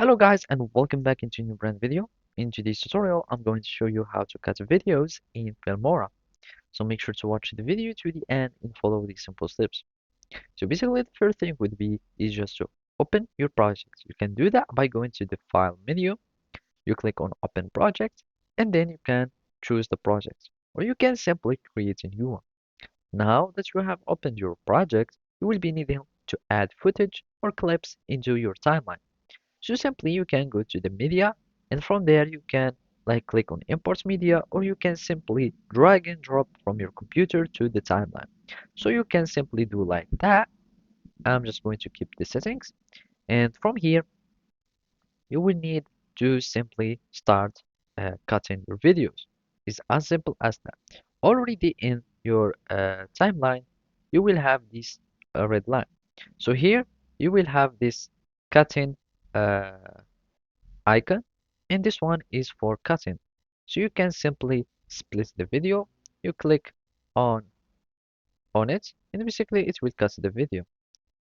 Hello guys and welcome back into a new brand video. In today's tutorial, I'm going to show you how to cut videos in Filmora. So make sure to watch the video to the end and follow these simple steps. So basically the first thing would be is just to open your project. You can do that by going to the file menu, you click on open project, and then you can choose the project. Or you can simply create a new one. Now that you have opened your project, you will be needing to add footage or clips into your timeline. So simply you can go to the media and from there you can click on import media or you can simply drag and drop from your computer to the timeline. So you can simply do like that. I'm just going to keep the settings and from here you will need to simply start cutting your videos. It's as simple as that. Already in your timeline you will have this red line. So here you will have this cutting uh, icon and this one is for cutting. So you can simply split the video, you click on it and basically it will cut the video.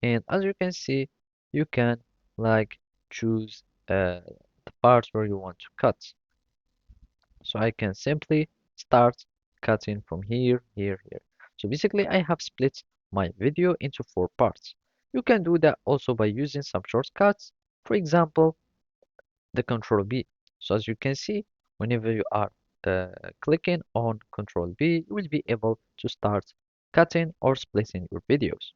And as you can see, you can choose the part where you want to cut. So I can simply start cutting from here, here, here. So basically I have split my video into 4 parts. You can do that also by using some shortcuts. For example, the control B. So as you can see, whenever you are uh, clicking on control B, you will be able to start cutting or splitting your videos.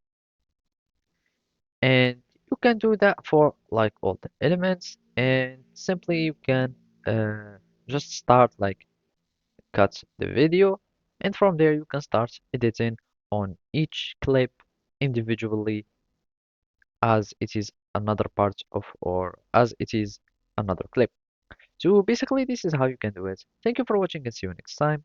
And you can do that for all the elements and simply you can just start cut the video and from there you can start editing on each clip individually as it is another part of or as it is another clip. So basically, this is how you can do it. Thank you for watching and see you next time.